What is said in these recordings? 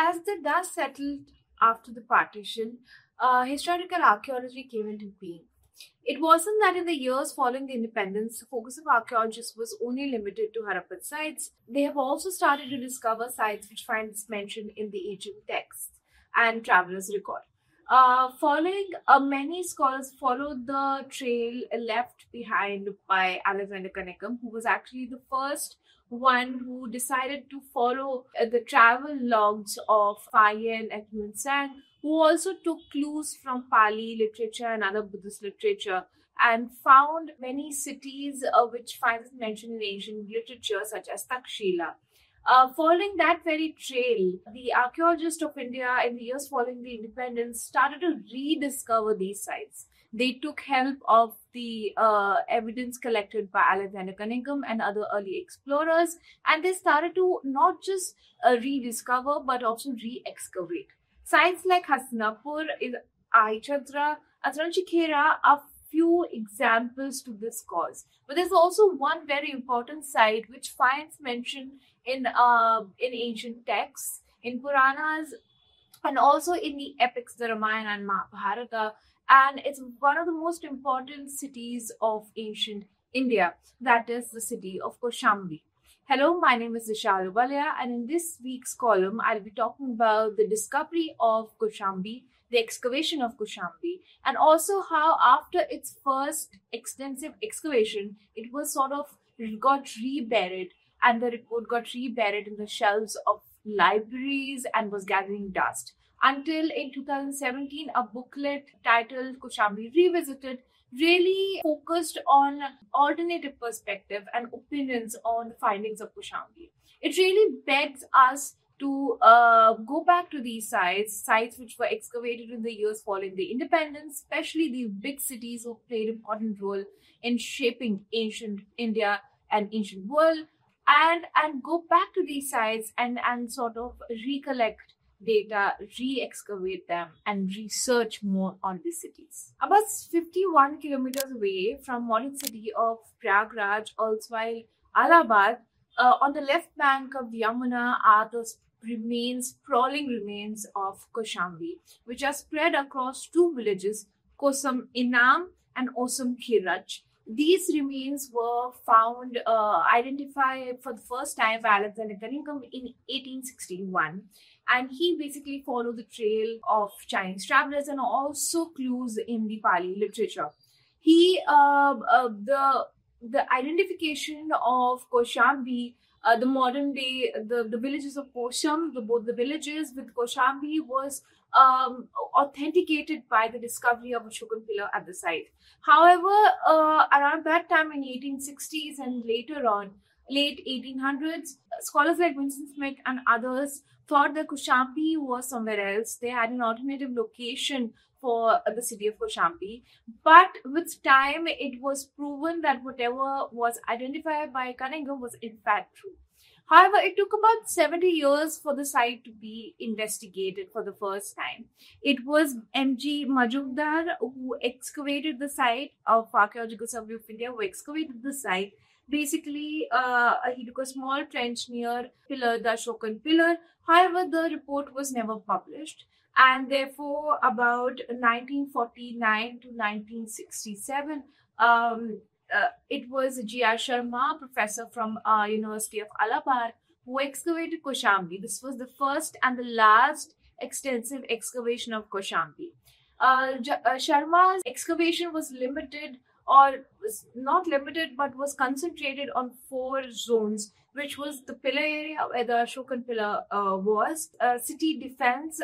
as the dust settled after the partition, historical archaeology came into being. It wasn't that in the years following the independence, the focus of archaeologists was only limited to Harappan sites. They have also started to discover sites which find its mention in the ancient texts and travelers' record. Following Many scholars followed the trail left behind by Alexander Kanekam, who was actually the first one who decided to follow the travel logs of Fayen and Yun Sang, who also took clues from Pali literature and other Buddhist literature and found many cities which finds mention in ancient literature, such as Takshila. Following that very trail, the archaeologists of India in the years following the independence started to rediscover these sites. They took help of the evidence collected by Alexander Cunningham and other early explorers, and they started to not just rediscover but also re-excavate. Sites like Hastinapur, Aichadra, Atranchikhera are few examples to this cause. But there's also one very important site which finds mention in ancient texts, in Puranas, and also in the epics, the Ramayana and Mahabharata. And it's one of the most important cities of ancient India, that is the city of Koshambi. Hello, my name is Disha Aluwalia, and in this week's column, I'll be talking about the discovery of Koshambi, the excavation of Koshambi, and also how, after its first extensive excavation, it was sort of got reburied, and the report got reburied in the shelves of libraries and was gathering dust. Until in 2017, a booklet titled Koshambi Revisited really focused on alternative perspective and opinions on the findings of Koshambi. It really begs us to go back to these sites which were excavated in the years following the independence, especially these big cities who played an important role in shaping ancient India and ancient world, and go back to these sites and sort of recollect data, re-excavate them, and research more on these cities. About 51 kilometers away from modern city of Prayagraj, also Allahabad, on the left bank of the Yamuna are the sprawling remains of Koshambi, which are spread across two villages, Kosam Inam and Osam Khiraj. These remains were found, identified for the first time by Alexander Cunningham in 1861. And he basically followed the trail of Chinese travelers and also clues in the Pali literature. The identification of Koshambi, the modern day, the villages of Kosham, both the villages with Koshambi was authenticated by the discovery of Ashokan pillar at the site. However, around that time in 1860s and later on, late 1800s, scholars like Vincent Smith and others thought that Koshambi was somewhere else. They had an alternative location for the city of Koshambi. But with time, it was proven that whatever was identified by Cunningham was in fact true. However, it took about 70 years for the site to be investigated for the first time. It was M.G. Majumdar who excavated the site of Archaeological Survey of India, who excavated the site. Basically, he took a small trench near pillar, the Ashokan pillar. However, the report was never published. And therefore, about 1949 to 1967, it was G.R. Sharma, professor from University of Allahabad, who excavated Koshambi. This was the first and the last extensive excavation of Koshambi. Sharma's excavation was limited, or was not limited, but was concentrated on 4 zones, which was the pillar area where the Ashokan pillar was, city defense,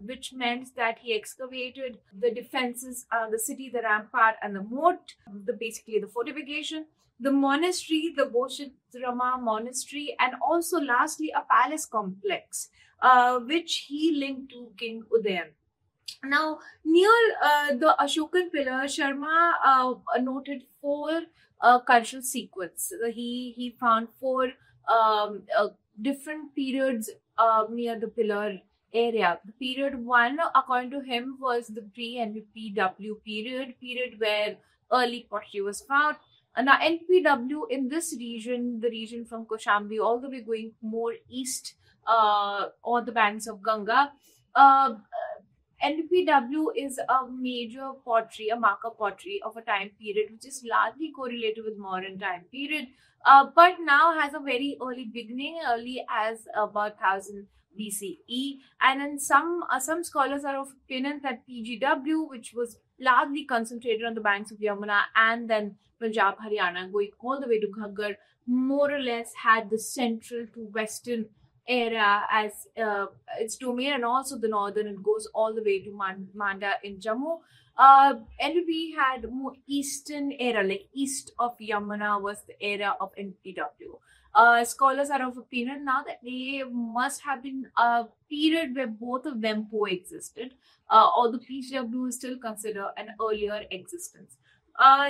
which meant that he excavated the defenses, the city, the rampart, and the moat, basically the fortification, the monastery, the Boshitrama monastery, and also lastly a palace complex, which he linked to King Udayan. Now, near the Ashokan pillar, Sharma noted 4 cultural sequences. He found 4 different periods near the pillar area. The period 1, according to him, was the pre-NPW period where early pottery was found. Now, NPW in this region, the region from Koshambi all the way going more east on the banks of Ganga. NPW is a major pottery, a marker pottery of a time period which is largely correlated with modern time period, but now has a very early beginning, early as about 1000 BCE. And then some scholars are of opinion that PGW, which was largely concentrated on the banks of Yamuna and then Punjab, Haryana, going all the way to Ghaggar, more or less had the central to western area as its domain, and also the northern, it goes all the way to Manda in Jammu. NP had more eastern area, like east of Yamuna was the area of NPW. Scholars are of opinion now that they must have been a period where both of them coexisted, although PGW is still considered an earlier existence.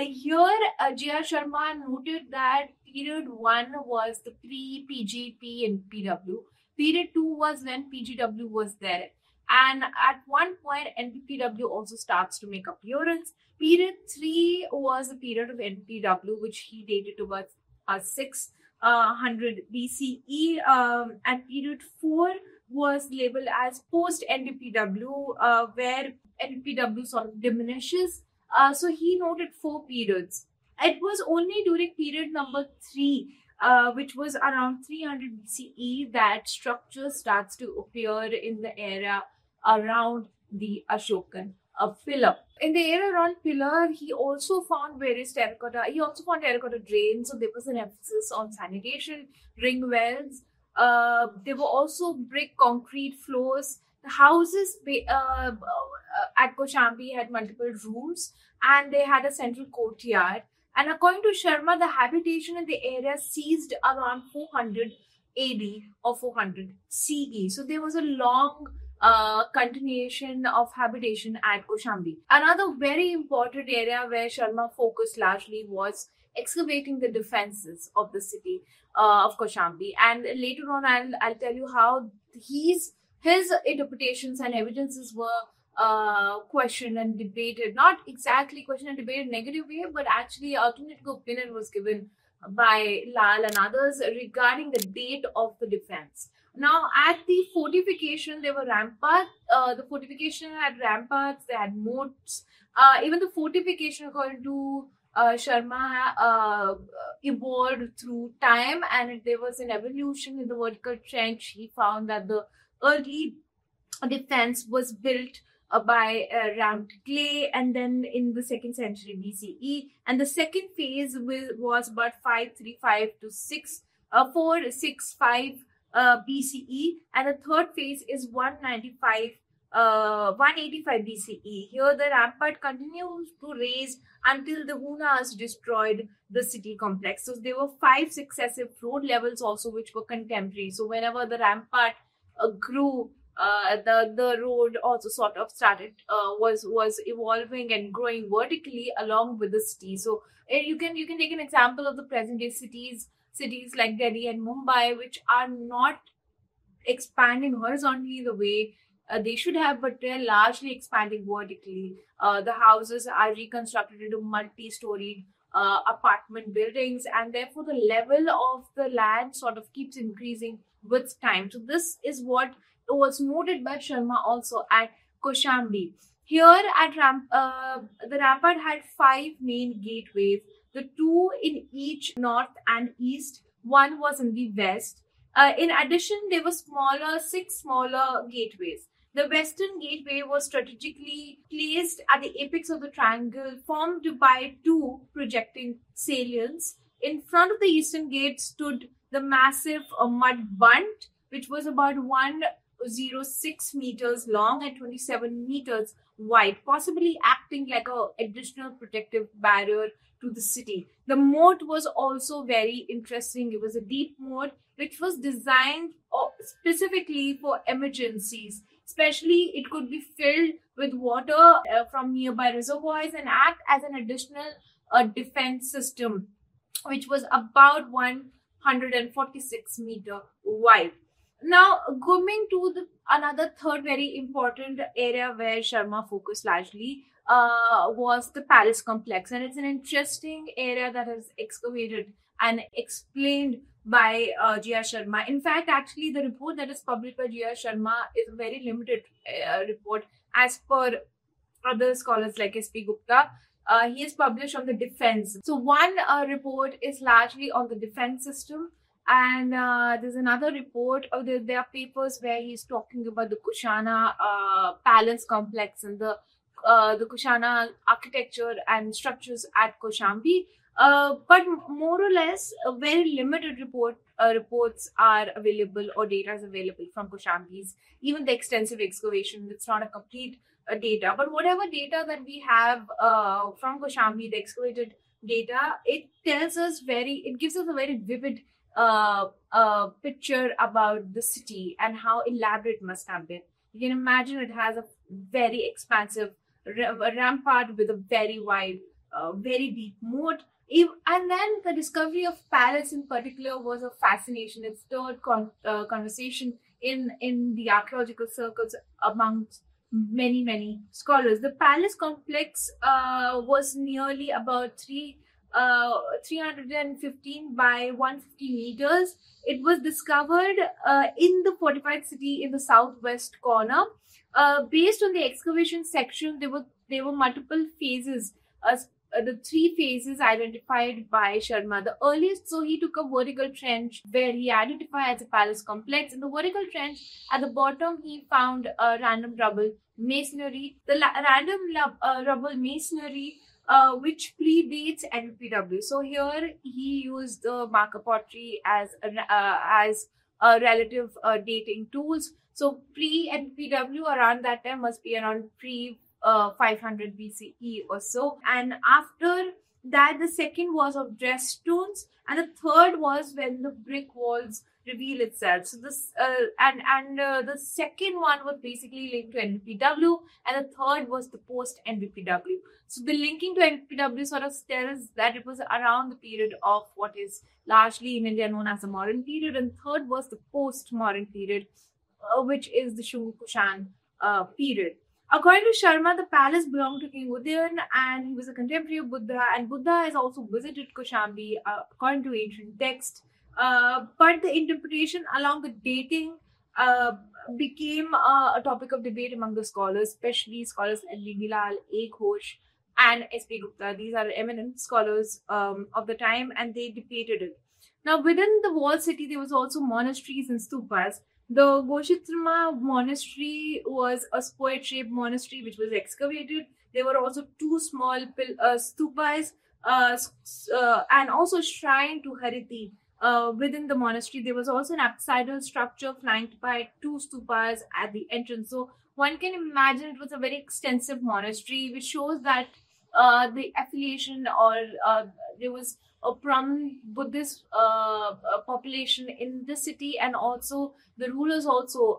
Here, J.R. Sharma noted that period 1 was the pre-PGP and PW. Period 2 was when PGW was there. And at one point, NPW also starts to make appearance. Period 3 was the period of NPW, which he dated to about 600 BCE. And period 4 was labeled as post-NPW, where NPW sort of diminishes. So he noted 4 periods. It was only during period number 3, which was around 300 BCE, that structure starts to appear in the area around the Ashokan pillar. In the area around pillar, he also found various terracotta. He also found terracotta drains, so there was an emphasis on sanitation, ring wells. There were also brick concrete floors. The houses at Koshambi had multiple rooms, and they had a central courtyard. And according to Sharma, the habitation in the area ceased around 400 AD or 400 CE. So there was a long continuation of habitation at Koshambi. Another very important area where Sharma focused largely was excavating the defenses of the city of Koshambi. And later on, I'll tell you how his interpretations and evidences were questioned and debated. Not exactly questioned and debated in a negative way, but actually alternative opinion was given by Lal and others regarding the date of the defense. Now, at the fortification, there were ramparts. The fortification had ramparts, they had moats. Even the fortification, according to Sharma, evolved through time, and there was an evolution in the vertical trench. He found that the early defense was built by ramped clay, and then in the 2nd century BCE, and the second phase was about 535 to 465 BCE, and the third phase is 185 BCE. Here, the rampart continues to raise until the Hunas destroyed the city complex. So there were 5 successive road levels also, which were contemporary. So whenever the rampart grew, the road also sort of started was evolving and growing vertically along with the city. So you can take an example of the present day cities like Delhi and Mumbai, which are not expanding horizontally the way they should have, but they're largely expanding vertically. The houses are reconstructed into multi-story apartment buildings, and therefore the level of the land sort of keeps increasing with time. So this is what was noted by Sharma also at Koshambi. Here at the rampart had 5 main gateways, the 2 in each north and east, 1 was in the west. In addition, there were 6 smaller gateways. The western gateway was strategically placed at the apex of the triangle formed by 2 projecting salients. In front of the eastern gate stood the massive mud bunt, which was about 106 meters long and 27 meters wide, possibly acting like an additional protective barrier to the city. The moat was also very interesting. It was a deep moat which was designed specifically for emergencies. Especially, it could be filled with water from nearby reservoirs and act as an additional defense system, which was about 146 meter wide. Now, coming to another third very important area where Sharma focused largely was the palace complex, and it's an interesting area that is excavated and explained by G.R. Sharma. In fact, actually, the report that is published by G.R. Sharma is a very limited report as per other scholars like S.P. Gupta. He is published on the defense. So one report is largely on the defense system, and there's another report. There are papers where he's talking about the Kushana palace complex and the Kushana architecture and structures at Koshambi. But more or less, a very limited reports are available or data is available from Koshambi's. Even the extensive excavation, it's not a complete data. But whatever data that we have from Koshambi, the excavated data, it gives us a very vivid picture about the city and how elaborate it must have been. You can imagine it has a very expansive rampart with a very wide, very deep moat. And then the discovery of Paris in particular was a fascination. It stirred conversation in the archaeological circles amongst many scholars. The palace complex was nearly about 315 by 150 meters. It was discovered in the fortified city in the southwest corner. Based on the excavation section, there were multiple phases. The three phases identified by Sharma. The earliest, so he took a vertical trench where he identified as a palace complex. In the vertical trench, at the bottom, he found random rubble masonry. The random rubble masonry, which predates NPW. So here he used the marker pottery as a relative dating tools. So pre-NPW around that time must be around pre 500 BCE or so. And after that, the second was of dress stones, and the third was when the brick walls reveal itself. So this the second one was basically linked to NPW, and the third was the post NPW. So the linking to NPW sort of tells that it was around the period of what is largely in India known as the modern period, and third was the post modern period, which is the Shunga Kushan period. According to Sharma, the palace belonged to King Udayan and he was a contemporary of Buddha. And Buddha has also visited Koshambi according to ancient texts. But the interpretation along with dating became a topic of debate among the scholars, especially scholars like Lingilal, A. Ghosh, and S.P. Gupta. These are eminent scholars of the time and they debated it. Now, within the walled city, there was also monasteries and stupas. The Goshitrama monastery was a square-shaped monastery which was excavated. There were also two small stupas and also shrine to Hariti. Within the monastery, there was also an apsidal structure flanked by two stupas at the entrance. So one can imagine it was a very extensive monastery, which shows that the affiliation or there was a prominent Buddhist population in the city, and also the rulers also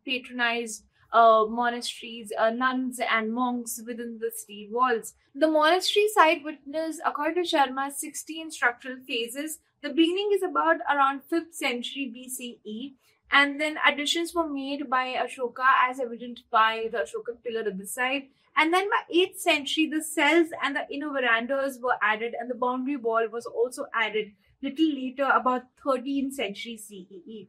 patronized monasteries, nuns, and monks within the city walls. The monastery site witnessed, according to Sharma, 16 structural phases. The beginning is about around 5th century BCE, and then additions were made by Ashoka, as evident by the Ashoka pillar at the side. And then by 8th century, the cells and the inner verandas were added, and the boundary wall was also added little later, about 13th century CE.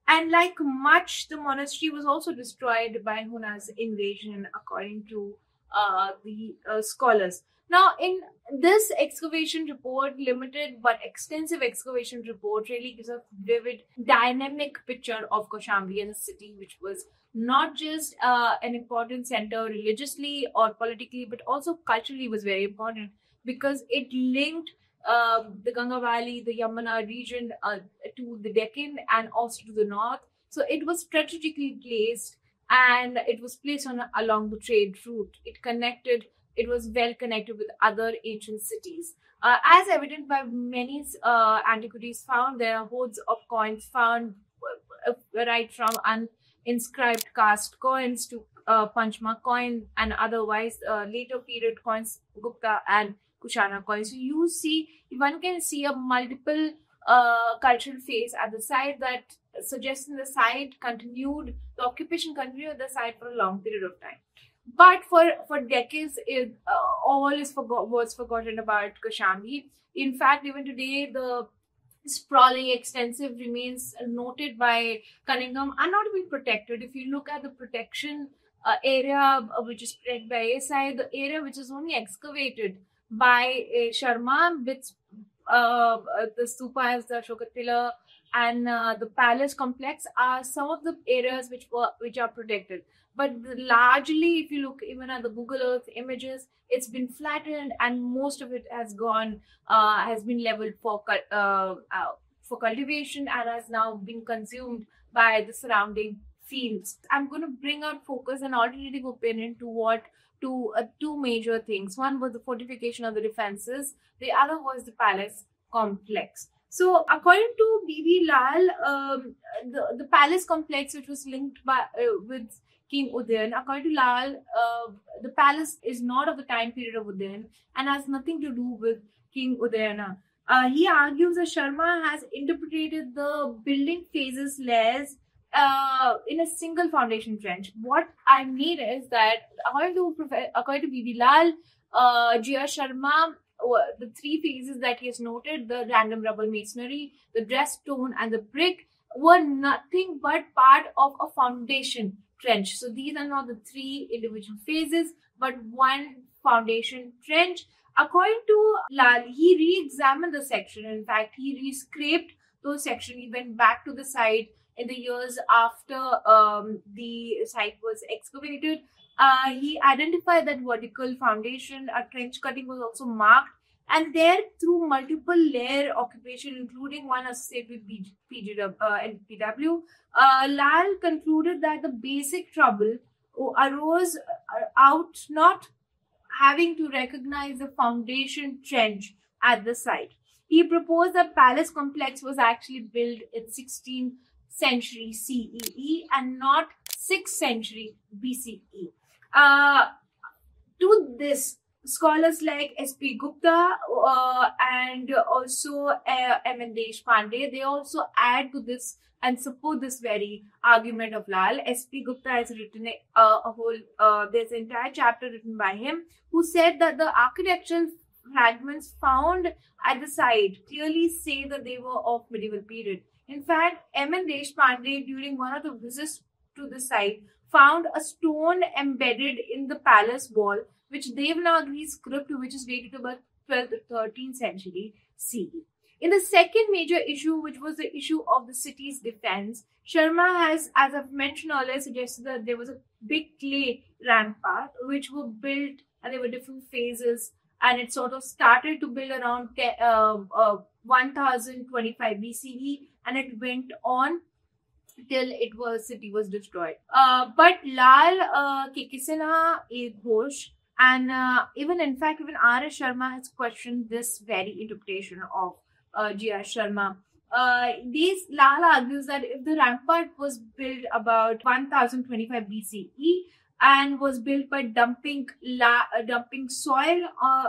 And like much, the monastery was also destroyed by Huna's invasion, according to the scholars. Now, in this excavation report, limited but extensive excavation report, really gives a vivid, dynamic picture of Koshambi as a city which was not just an important center religiously or politically, but also culturally was very important because it linked the Ganga Valley, the Yamuna region to the Deccan and also to the north. So it was strategically placed and it was placed along the trade route. It was well connected with other ancient cities. As evident by many antiquities found, there are hoards of coins found right from inscribed cast coins to Panchma coin and otherwise later period coins, Gupta and Kushana coins. So one can see a multiple cultural phase at the site that suggesting the occupation continued at the site for a long period of time. But for decades, all was forgotten about Koshambi. In fact, even today, the sprawling, extensive remains noted by Cunningham are not even protected. If you look at the protection area which is protected by ASI, the area which is only excavated by Sharma, with the stupas, the Shokatila, and the palace complex are some of the areas which are protected. But largely, if you look even at the Google Earth images, it's been flattened, and most of it has been leveled for cultivation and has now been consumed by the surrounding fields. I'm going to bring out focus and alternative opinion to two major things. One was the fortification of the defenses. The other was the palace complex. So, according to B.B. Lal, the palace complex, which was linked with King Udayan, according to Lal, the palace is not of the time period of Udayan and has nothing to do with King Udayana. He argues that Sharma has interpreted the building phases layers in a single foundation trench. What I mean is that according to B.B. Lal, G.R. Sharma, the three phases that he has noted, the random rubble masonry, the dressed stone, and the brick, were nothing but part of a foundation trench. So these are not the three individual phases, but one foundation trench. According to Lal, he re-examined the section. In fact, he re-scraped those sections. He went back to the site in the years after the site was excavated. He identified that vertical foundation. A trench cutting was also marked, and there, through multiple layer occupation, including one associated with PW, Lal concluded that the basic trouble arose out not having to recognize the foundation trench at the site. He proposed that palace complex was actually built in 16th century CEE and not 6th century BCE. To this, scholars like S.P. Gupta and also M.N. Deshpande, they also add to this and support this very argument of Lal. S.P. Gupta has written there's an entire chapter written by him, who said that the architectural fragments found at the site clearly say that they were of medieval period. In fact, M.N. Deshpande, during one of the visits to the site, found a stone embedded in the palace wall, which Devanagari script, which is dated to about 12th to 13th century CE. In the second major issue, which was the issue of the city's defense, Sharma has, as I've mentioned earlier, suggested that there was a big clay rampart which were built, and there were different phases, and it sort of started to build around 1025 BCE, and it went on till city was destroyed. But Lal, Kekisena, A. Ghosh, and even R.S. Sharma has questioned this very interpretation of G.R. Sharma. Lal argues that if the rampart was built about 1025 BCE and was built by dumping soil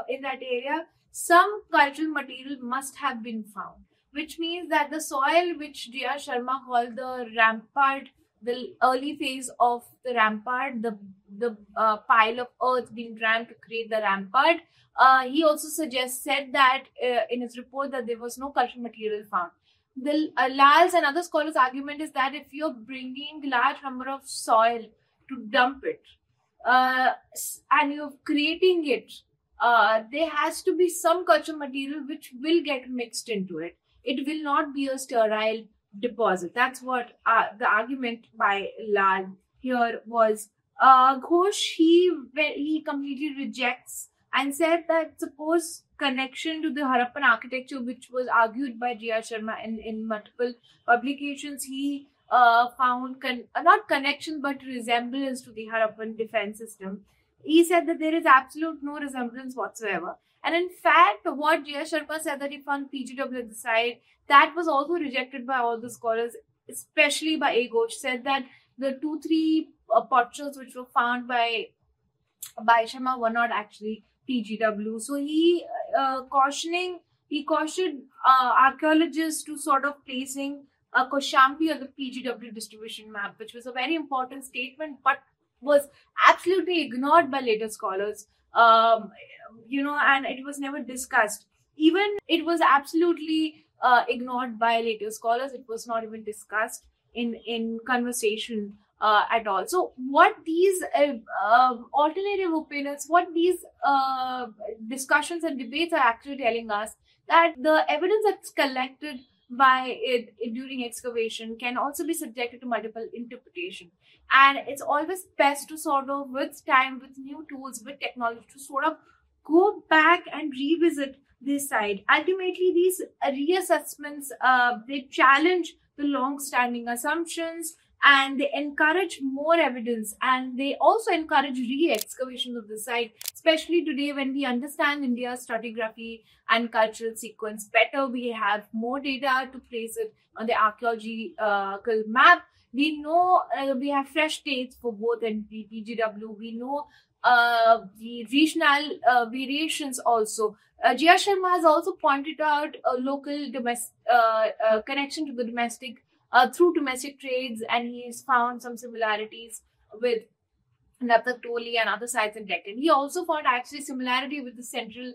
in that area, some cultural material must have been found, which means that the soil which G.R. Sharma called the rampart, the early phase of the rampart, the pile of earth being rammed to create the rampart, he also said that in his report that there was no cultural material found. The Lal's and other scholars' argument is that if you're bringing large number of soil to dump it and you're creating it, there has to be some cultural material which will get mixed into it. It will not be a sterile deposit. That's what the argument by Lal here was. Ghosh, he completely rejects and said that suppose connection to the Harappan architecture, which was argued by G.R. Sharma in multiple publications, he found not connection but resemblance to the Harappan defense system. He said that there is absolute no resemblance whatsoever. And in fact, what G.R. Sharma said that he found PGW at the site, that was also rejected by all the scholars, especially by A. Ghosh, said that the 2-3 potsherds which were found by Sharma were not actually PGW. So he cautioned archaeologists to sort of placing a Koshambi on the PGW distribution map, which was a very important statement, but was absolutely ignored by later scholars. And it was never discussed. Even it was absolutely ignored by later scholars. It was not even discussed in conversation at all. So, what these alternative opinions, what these discussions and debates are actually telling us, that the evidence that's collected by it during excavation can also be subjected to multiple interpretation, and it's always best to sort of, with time, with new tools, with technology, to sort of go back and revisit this side. Ultimately, these reassessments, they challenge the long-standing assumptions, and they encourage more evidence, and they also encourage re-excavations of the site, especially today when we understand India's stratigraphy and cultural sequence better. We have more data to place it on the archaeological map. We know we have fresh dates for both NP, PGW. We know the regional variations also. Jia Sharma has also pointed out a local domestic connection to the domestic through domestic trades, and he's found some similarities with Natak Toli and other sites in Deccan. He also found actually similarity with the central,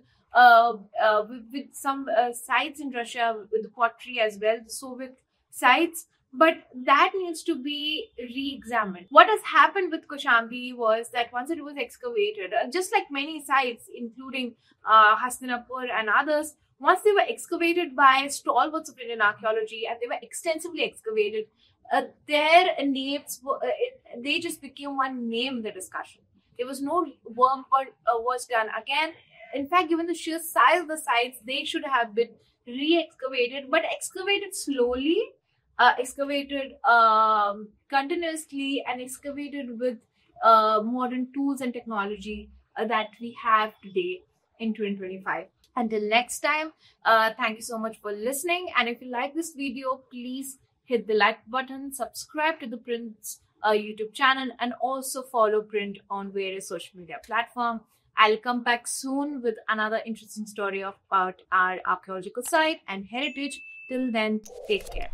with some sites in Russia, with the pottery as well, the Soviet sites. But that needs to be re-examined. What has happened with Koshambi was that once it was excavated, just like many sites, including Hastinapur and others, once they were excavated by stalwarts of Indian archaeology and they were extensively excavated, their names they just became one name in the discussion. There was no work was done again. In fact, given the sheer size of the sites, they should have been re-excavated, but excavated slowly, excavated continuously, and excavated with modern tools and technology that we have today in 2025. Until next time, thank you so much for listening. And if you like this video, please hit the like button, subscribe to the Print's YouTube channel, and also follow Print on various social media platforms. I'll come back soon with another interesting story about our archaeological site and heritage. Till then, take care.